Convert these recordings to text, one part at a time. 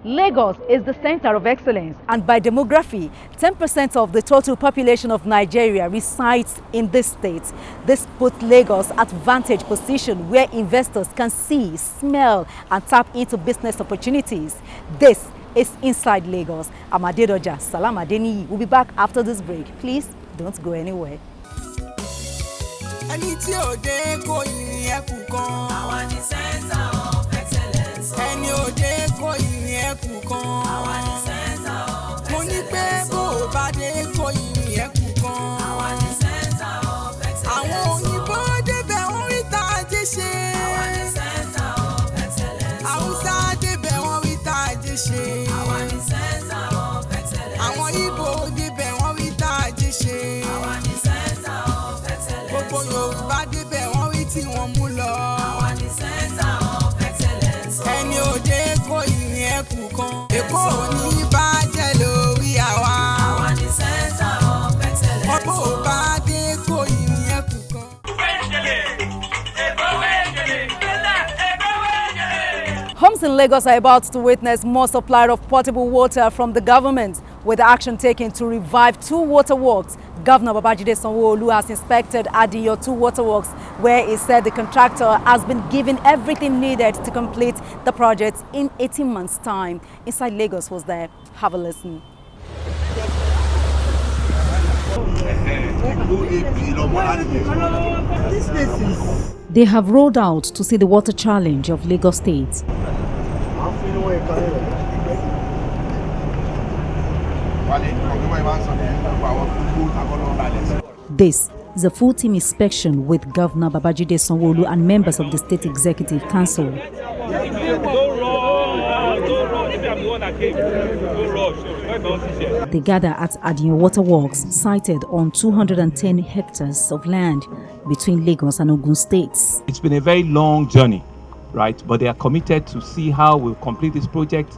Lagos is the center of excellence, and by demography, 10% of the total population of Nigeria resides in this state. This puts Lagos at vantage position where investors can see, smell, and tap into business opportunities. This is Inside Lagos. I'm Adedoja Salam Adeniyi. We'll be back after this break. Please don't go anywhere. Homes in Lagos are about to witness more supply of potable water from the government, with action taken to revive 2 waterworks. Governor Babajide Sanwoolu has inspected Adiyo 2 waterworks, where he said the contractor has been given everything needed to complete the project in 18 months' time. Inside Lagos was there. Have a listen. They have rolled out to see the water challenge of Lagos State. This is a full team inspection with Governor Babajide Sanwoolu and members of the State Executive Council. They gather at Adiyo Waterworks, sited on 210 hectares of land between Lagos and Ogun states. It's been a very long journey, right? But they are committed to see how we'll complete this project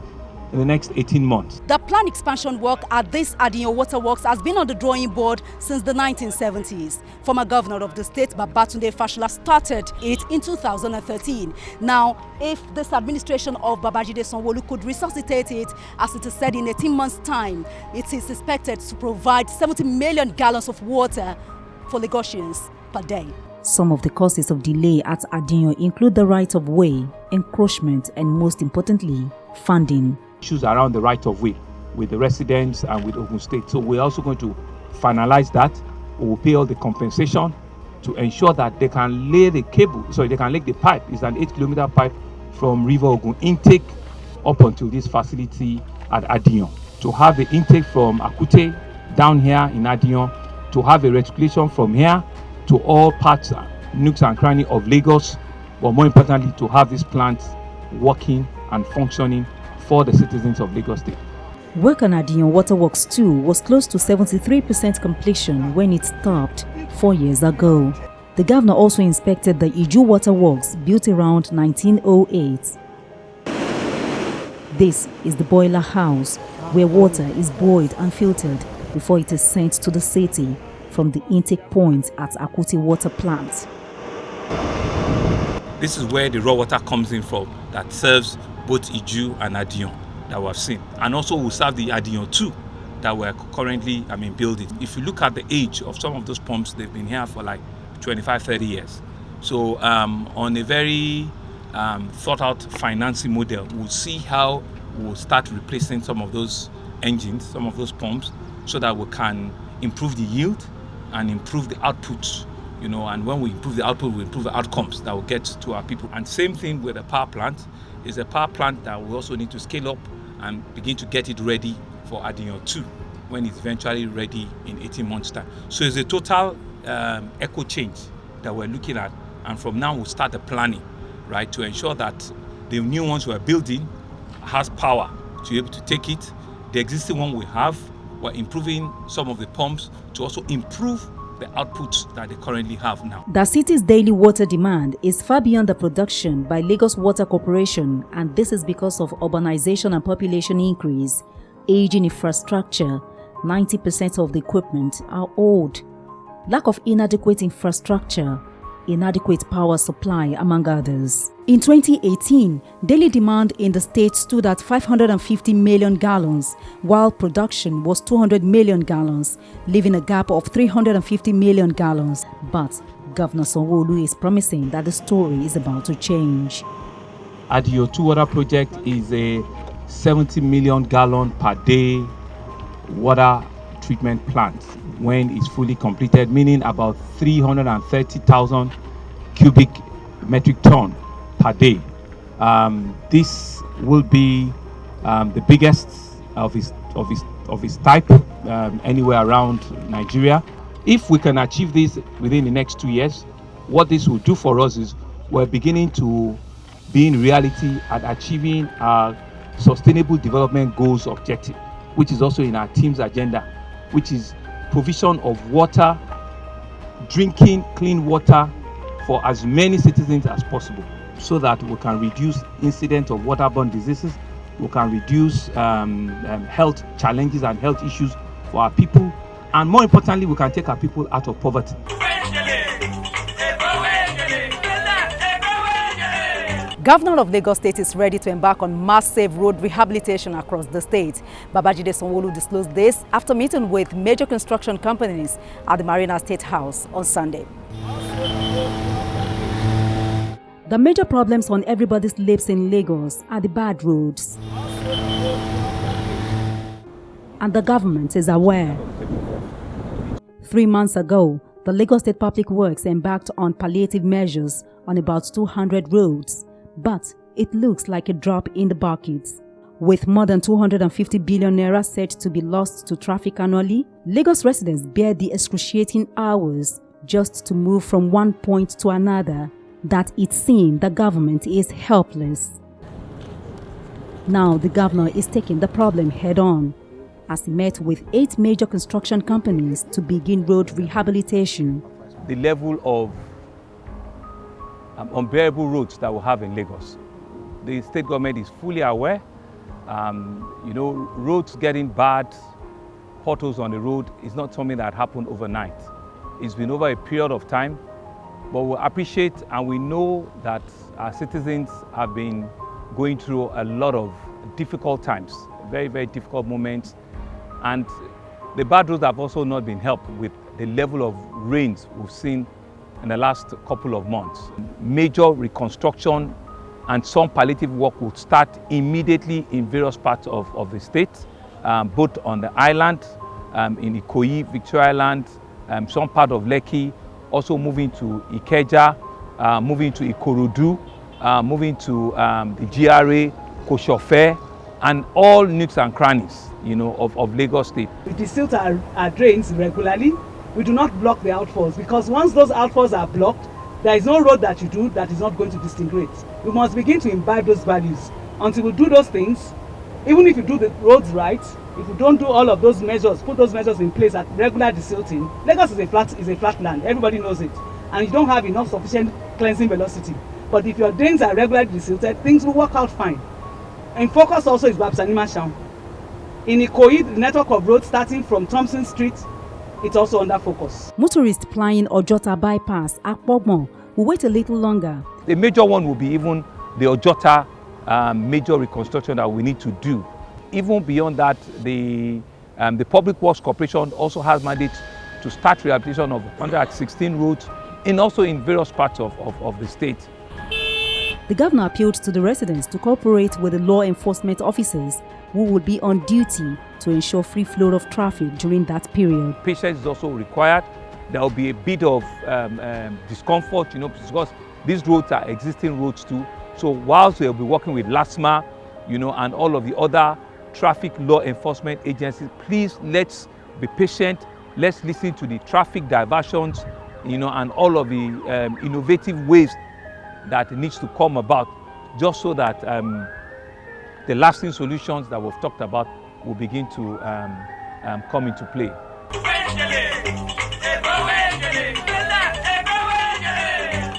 in the next 18 months. The planned expansion work at this Adiyo Waterworks has been on the drawing board since the 1970s. Former governor of the state, Babatunde Fashola, started it in 2013. Now, if this administration of Babajide Sanwoolu could resuscitate it, as it is said, in 18 months' time, it is expected to provide 70 million gallons of water for Lagosians per day. Some of the causes of delay at Adiyo include the right-of-way, encroachment, and most importantly, funding. Issues around the right-of-way with the residents and with Ogun State. So we're also going to finalize that. We will pay all the compensation to ensure that they can lay the cable, so they can lay the pipe. It's an 8-kilometer pipe from River Ogun intake up until this facility at Adiyo. To have the intake from Akute down here in Adiyo, to have a reticulation from here to all parts, nooks and crannies of Lagos, but more importantly, to have this plant working and functioning for the citizens of Lagos State. Work on Adiyo Waterworks 2 was close to 73% completion when it stopped 4 years ago. The governor also inspected the Iju Waterworks built around 1908. This is the boiler house where water is boiled and filtered before it is sent to the city from the intake point at Akute Water Plant. This is where the raw water comes in from that serves both Iju and Adiyo that we have seen. And also will serve the Adiyo 2 that we're currently building. If you look at the age of some of those pumps, they've been here for like 25, 30 years. So on a very thought out financing model, we'll see how we'll start replacing some of those engines, some of those pumps, so that we can improve the yield and improve the output. And when we improve the output, we improve the outcomes that will get to our people. And same thing with the power plant. Is a power plant that we also need to scale up and begin to get it ready for Adiyo 2 when it's eventually ready in 18 months' time. So it's a total eco change that we're looking at, and from now we'll start the planning, right, to ensure that the new ones we're building has power to be able to take it. The existing one we have, we're improving some of the pumps to also improve the outputs that they currently have now. The city's daily water demand is far beyond the production by Lagos Water Corporation, and this is because of urbanization and population increase, aging infrastructure. 90% of the equipment are old, lack of inadequate infrastructure, inadequate power supply, among others. In 2018, daily demand in the state stood at 550 million gallons, while production was 200 million gallons, leaving a gap of 350 million gallons. But Governor Sanwoolu is promising that the story is about to change. Adio 2 water project is a 70 million gallon per day water treatment plant when it's fully completed, meaning about 330,000 cubic metric ton per day. This will be the biggest of its type anywhere around Nigeria. If we can achieve this within the next 2 years, what this will do for us is we're beginning to be in reality at achieving our Sustainable Development Goals objective, which is also in our team's agenda, which is provision of water, drinking clean water for as many citizens as possible, so that we can reduce incidence of waterborne diseases, we can reduce health challenges and health issues for our people, and more importantly, we can take our people out of poverty. Governor of Lagos State is ready to embark on massive road rehabilitation across the state. Babajide Sanwoolu disclosed this after meeting with major construction companies at the Marina State House on Sunday. The major problems on everybody's lips in Lagos are the bad roads. And the government is aware. 3 months ago, the Lagos State Public Works embarked on palliative measures on about 200 roads. But it looks like a drop in the bucket. With more than 250 billion naira said to be lost to traffic annually, Lagos residents bear the excruciating hours just to move from one point to another that it seems the government is helpless. Now the governor is taking the problem head-on as he met with 8 major construction companies to begin road rehabilitation. The level of unbearable roads that we have in Lagos. The state government is fully aware. Roads getting bad, potholes on the road is not something that happened overnight. It's been over a period of time, but we appreciate and we know that our citizens have been going through a lot of difficult times, very, very difficult moments. And the bad roads have also not been helped with the level of rains we've seen in the last couple of months. Major reconstruction and some palliative work will start immediately in various parts of the state, both on the island, in Ikoyi, Victoria Island, some part of Lekki, also moving to Ikeja, moving to Ikorodu, moving to the GRA, Koshofe, and all nooks and crannies, of Lagos State. We desilt our drains regularly. We do not block the outfalls, because once those outfalls are blocked, there is no road that you do that is not going to disintegrate. We must begin to imbibe those values. Until we do those things, even if you do the roads right, if you don't do all of those measures, put those measures in place at regular desilting, Lagos is a flat land, everybody knows it, and you don't have enough sufficient cleansing velocity. But if your drains are regularly desilted, things will work out fine. And focus also is Babsanima Sham. In Ikoyi, the network of roads starting from Thompson Street, it's also under focus. Motorists plying Ojota bypass Akpogbon will wait a little longer. The major one will be even the Ojota major reconstruction that we need to do. Even beyond that, the Public Works Corporation also has mandate to start rehabilitation of 116 roads and also in various parts of the state. The governor appealed to the residents to cooperate with the law enforcement officers who will be on duty to ensure free flow of traffic during that period. Patience is also required. There will be a bit of discomfort, because these roads are existing roads too. So whilst they'll be working with LASMA, and all of the other traffic law enforcement agencies, please let's be patient. Let's listen to the traffic diversions, and all of the innovative ways that needs to come about, just so that the lasting solutions that we've talked about will begin to come into play.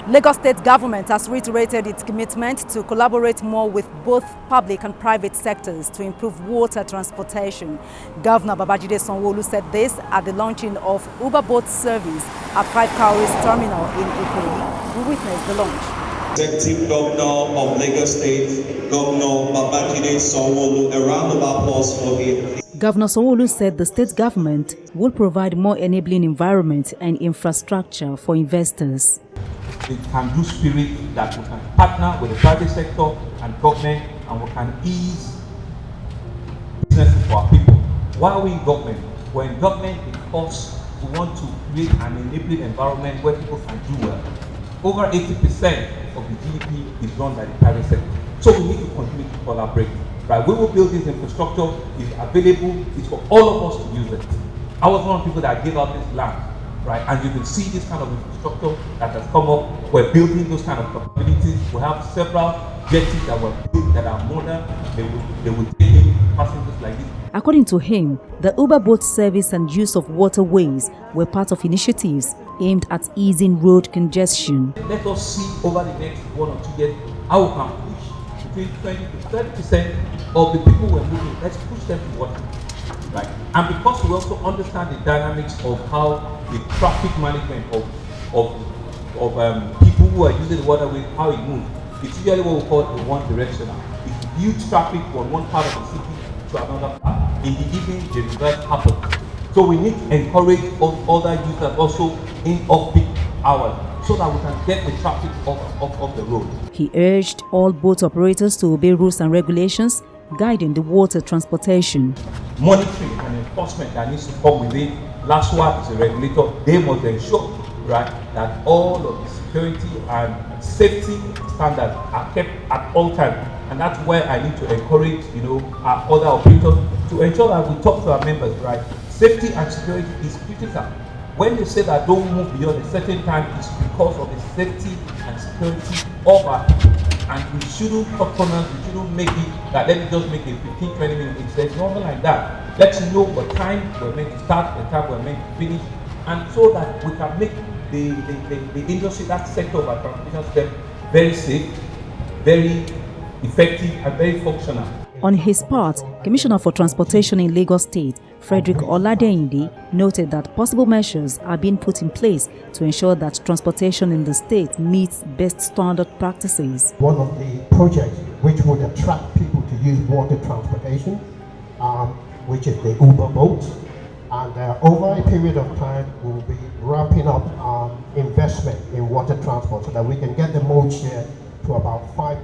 Lagos State government has reiterated its commitment to collaborate more with both public and private sectors to improve water transportation. Governor Babajide Sanwoolu said this at the launching of Uber boat service at 5 Cowries Terminal in Ikoyi. We witnessed the launch. Executive Governor of Lagos State, Governor Babajide Sanwoolu, a round of applause for him. Governor Sanwoolu said the state government will provide more enabling environment and infrastructure for investors. It can do spirit that we can partner with the private sector and government, and we can ease businesses for our people. Why are we in government? We're in government because we want to create an enabling environment where people can do well. Over 80% of the GDP is run by the private sector. So we need to continue to collaborate. Right? We will build this infrastructure, it's available, it's for all of us to use it. I was one of the people that gave out this land, right? And you can see this kind of infrastructure that has come up. We're building those kind of capabilities. We have several jetties that were built that are modern. They will take in passengers like this. According to him, the Uber boat service and use of waterways were part of initiatives aimed at easing road congestion. Let us see over the next 1 or 2 years how we can push between 20 to 30% of the people we're moving. Let's push them to water, right? And because we also understand the dynamics of how the traffic management of people who are using the waterway, how it moves, it's usually what we call the one directional. It's huge traffic from one part of the city to another part. In the evening, the reverse happens. So we need to encourage other users also in off-peak hours so that we can get the traffic off the road. He urged all boat operators to obey rules and regulations guiding the water transportation. Monitoring and enforcement that needs to come with it. LASWA is a regulator. They must ensure, right, that all of the security and safety standards are kept at all times. And that's where I need to encourage, our other operators to ensure that we talk to our members, right? Safety and security is critical. When they say that don't move beyond a certain time, it's because of the safety and security of our people. And we shouldn't cut corners, we shouldn't make it that let me just make it 15-20 minutes. There's nothing like that. Let's know what time we're meant to start, the time we're meant to finish, and so that we can make the industry, that sector of our transportation system, very safe, very effective, and very functional. On his part, Commissioner for Transportation in Lagos State, Frederick Oladeinde, noted that possible measures are being put in place to ensure that transportation in the state meets best standard practices. One of the projects which would attract people to use water transportation, which is the Uber boat, and over a period of time we will be ramping up investment in water transport so that we can get the mode share to about 5%,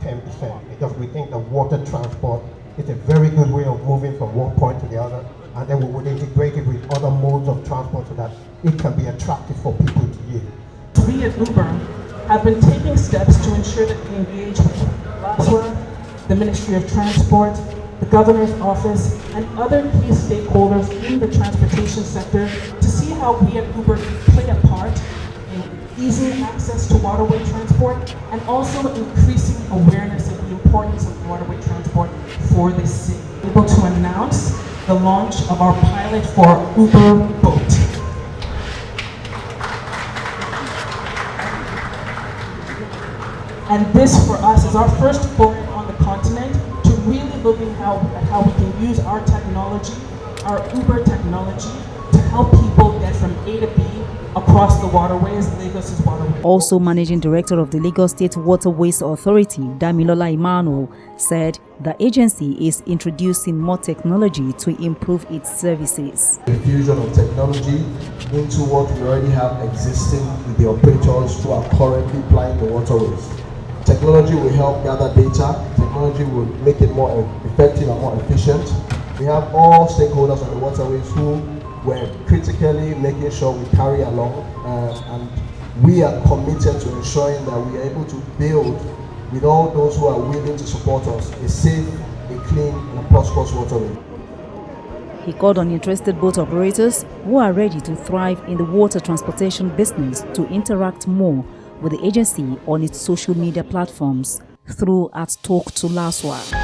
10%, because we think that water transport is a very good way of moving from one point to the other, and then we would integrate it with other modes of transport so that it can be attractive for people to use. We at Uber have been taking steps to ensure that we engage with LASWA, the Ministry of Transport, the Governor's Office, and other key stakeholders in the transportation sector to see how we at Uber play a part in easing access to waterway transport and also increasing awareness of the importance of waterway transport for the city. We're able to announce the launch of our pilot for Uber Boat. And this for us is our first foray on the continent to really looking at how we can use our technology, our Uber technology, to help people get from A to B across the waterways, Lagos's waterways. Also, Managing Director of the Lagos State Waterways Authority, Damilola Emmanuel, said the agency is introducing more technology to improve its services. The fusion of technology into what we already have existing with the operators who are currently plying the waterways. Technology will help gather data, technology will make it more effective and more efficient. We have all stakeholders on the waterways who were critically making sure we carry along, and we are committed to ensuring that we are able to build with all those who are willing to support us a safe, a clean, and a prosperous waterway. He called on interested boat operators who are ready to thrive in the water transportation business to interact more with the agency on its social media platforms through @TalkToLASWA.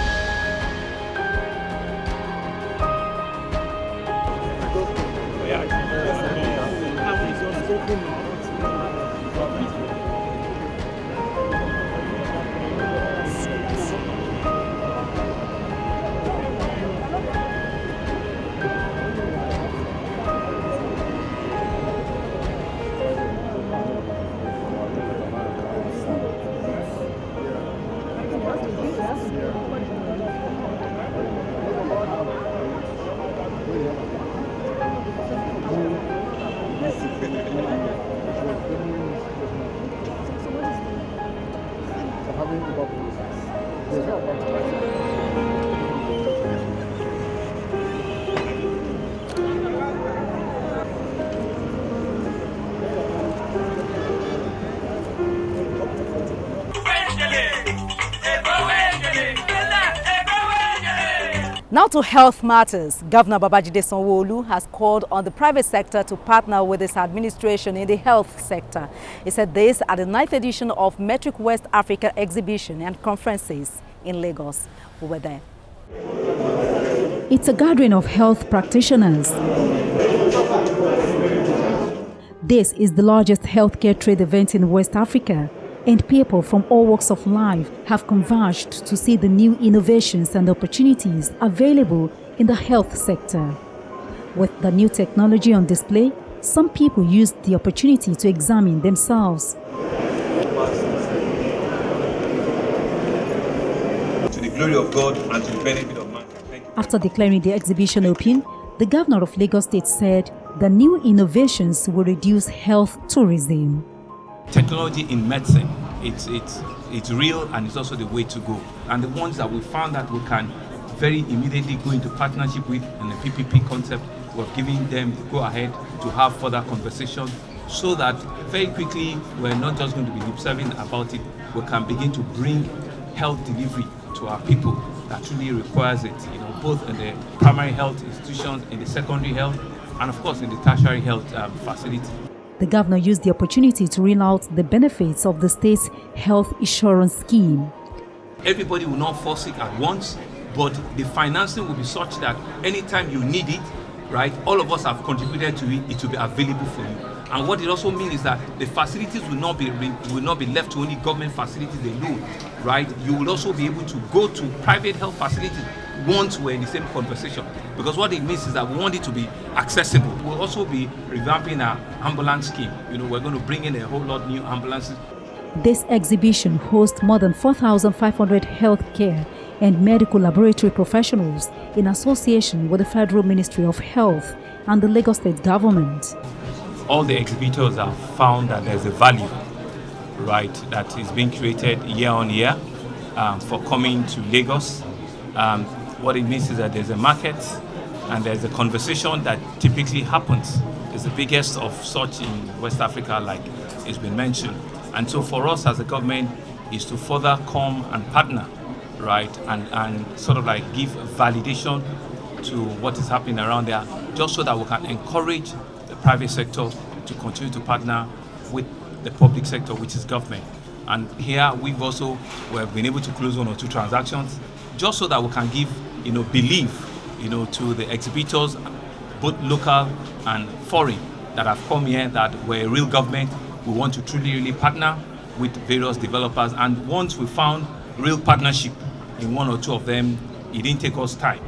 Now to health matters. Governor Babajide Sanwoolu has called on the private sector to partner with his administration in the health sector. He said this at the 9th edition of Metric West Africa Exhibition and Conferences in Lagos. We were there. It's a gathering of health practitioners. This is the largest healthcare trade event in West Africa, and people from all walks of life have converged to see the new innovations and opportunities available in the health sector. With the new technology on display, some people used the opportunity to examine themselves. To the glory of God and to the benefit of mankind. After declaring the exhibition open, the governor of Lagos State said the new innovations will reduce health tourism. Technology in medicine, it's real, and it's also the way to go. And the ones that we found that we can very immediately go into partnership with in the PPP concept, we're giving them the go ahead to have further conversations so that very quickly we're not just going to be lip serving about it, we can begin to bring health delivery to our people that truly requires it, both in the primary health institutions, in the secondary health, and of course in the tertiary health facility. The governor used the opportunity to reel out the benefits of the state's health insurance scheme. Everybody will not fall sick at once, but the financing will be such that anytime you need it, right, all of us have contributed to it, it will be available for you. And what it also means is that the facilities will not be left to only government facilities alone, right? You will also be able to go to private health facilities once we're in the same conversation. Because what it means is that we want it to be accessible. We'll also be revamping our ambulance scheme. We're going to bring in a whole lot of new ambulances. This exhibition hosts more than 4,500 healthcare and medical laboratory professionals in association with the Federal Ministry of Health and the Lagos State government. All the exhibitors have found that there's a value, right, that is being created year on year for coming to Lagos. What it means is that there's a market and there's a conversation that typically happens. It's the biggest of such in West Africa, like it's been mentioned. And so for us as a government is to further come and partner, right, and sort of like give validation to what is happening around there, just so that we can encourage the private sector to continue to partner with the public sector, which is government. And here we've been able to close 1 or 2 transactions, just so that we can give, belief, to the exhibitors, both local and foreign, that have come here, that we're a real government. We want to truly, really partner with various developers. And once we found real partnership in 1 or 2 of them, it didn't take us time.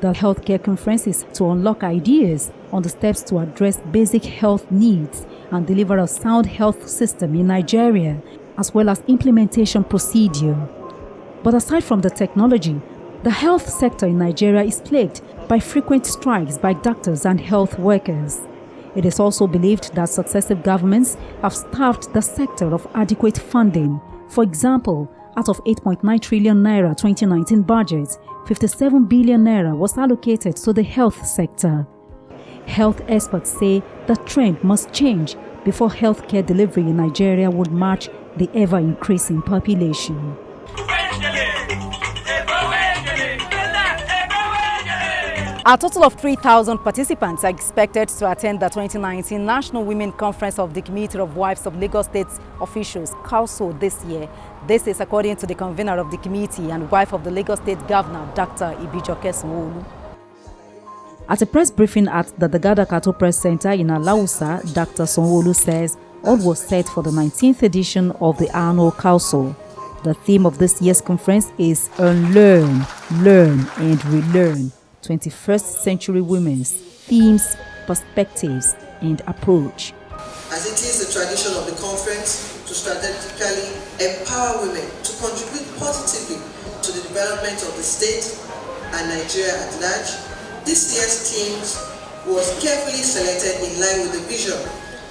The healthcare conference is to unlock ideas on the steps to address basic health needs and deliver a sound health system in Nigeria, as well as implementation procedure. But aside from the technology, the health sector in Nigeria is plagued by frequent strikes by doctors and health workers. It is also believed that successive governments have starved the sector of adequate funding. For example, out of 8.9 trillion naira 2019 budget, 57 billion naira was allocated to the health sector. Health experts say the trend must change before healthcare delivery in Nigeria would match the ever-increasing population. A total of 3,000 participants are expected to attend the 2019 National Women Conference of the Committee of Wives of Lagos State Officials, COWSO, this year. This is according to the convener of the committee and wife of the Lagos State Governor, Dr. Ibijoke Sanwoolu. At a press briefing at the Dagada Kato Press Center in Alausa, Dr. Sanwoolu says all was set for the 19th edition of the annual COWSO. The theme of this year's conference is Unlearn, Learn and Relearn. 21st Century Women's Themes, Perspectives and Approach. As it is the tradition of the conference to strategically empower women to contribute positively to the development of the state and Nigeria at large, this year's themes was carefully selected in line with the vision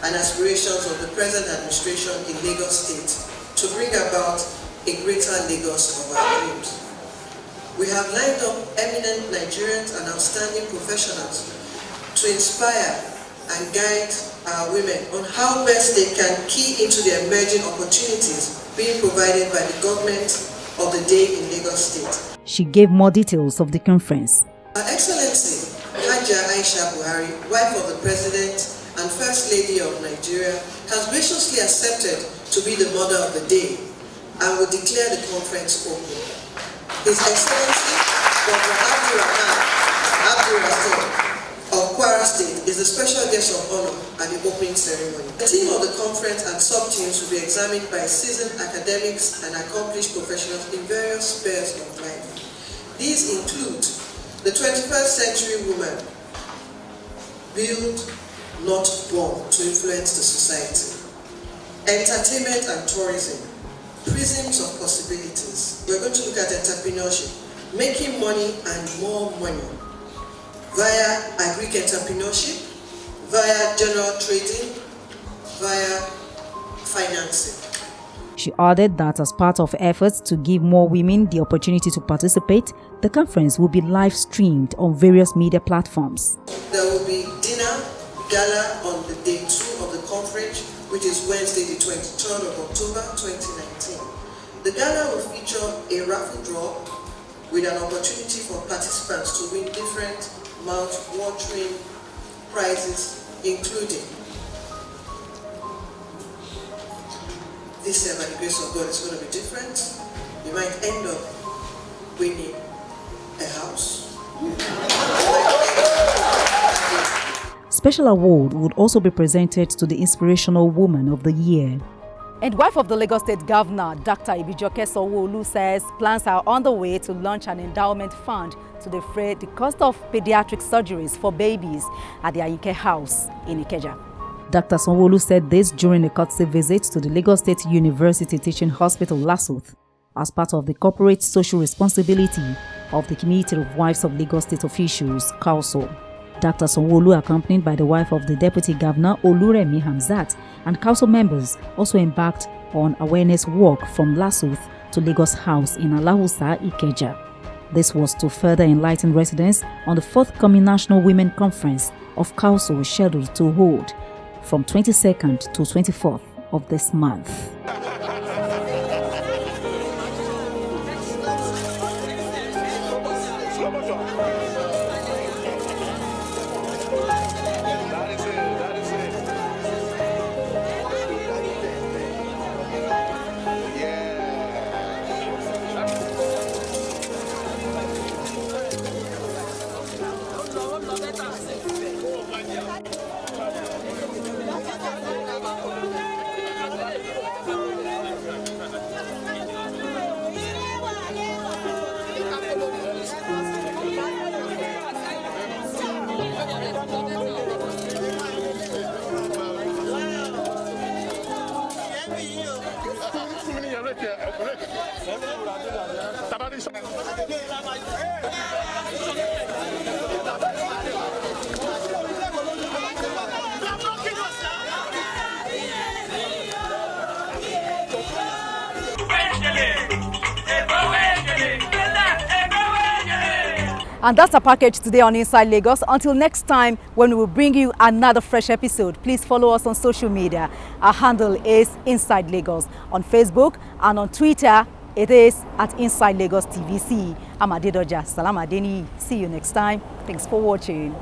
and aspirations of the present administration in Lagos State to bring about a greater Lagos of our dreams. We have lined up eminent Nigerians and outstanding professionals to inspire and guide our women on how best they can key into the emerging opportunities being provided by the government of the day in Lagos State. She gave more details of the conference. Her Excellency, Hajia Aisha Buhari, wife of the President and First Lady of Nigeria, has graciously accepted to be the mother of the day and will declare the conference open. His Excellency, Dr. Abdul of Kwara State is the special guest of honor at the opening ceremony. The theme of the conference and sub-themes will be examined by seasoned academics and accomplished professionals in various spheres of life. These include the 21st century woman, build, not born, to influence the society. Entertainment and tourism, prisms of possibilities. We're going to look at entrepreneurship, making money and more money via agri entrepreneurship, via general trading, via financing. She added that as part of efforts to give more women the opportunity to participate, the conference will be live streamed on various media platforms. There will be dinner, gala on the day 2 of the conference, which is Wednesday the 23rd of October 2019. The gala will feature a raffle draw with an opportunity for participants to win different mouth-watering prizes, including this year, by the grace of God, is going to be different. You might end up winning a house. Special award would also be presented to the Inspirational Woman of the Year. And wife of the Lagos State Governor, Dr. Ibijoke Sanwoolu, says plans are on the way to launch an endowment fund to defray the cost of pediatric surgeries for babies at the Ayike House in Ikeja. Dr. Sanwoolu said this during a courtesy visit to the Lagos State University Teaching Hospital, Lasuth, as part of the corporate social responsibility of the Committee of Wives of Lagos State Officials, Council. Dr. Sanwoolu, accompanied by the wife of the Deputy Governor, Oluremi Hamzat, and council members, also embarked on awareness walk from Lasuth to Lagos House in Alahusa, Ikeja. This was to further enlighten residents on the forthcoming National Women Conference of Council scheduled to hold from 22nd to 24th of this month. And that's our package today on Inside Lagos. Until next time, when we will bring you another fresh episode, please follow us on social media. Our handle is Inside Lagos on Facebook, and on Twitter, it is at Inside Lagos TVC. I'm Adedoja Salam Adeni. See you next time. Thanks for watching.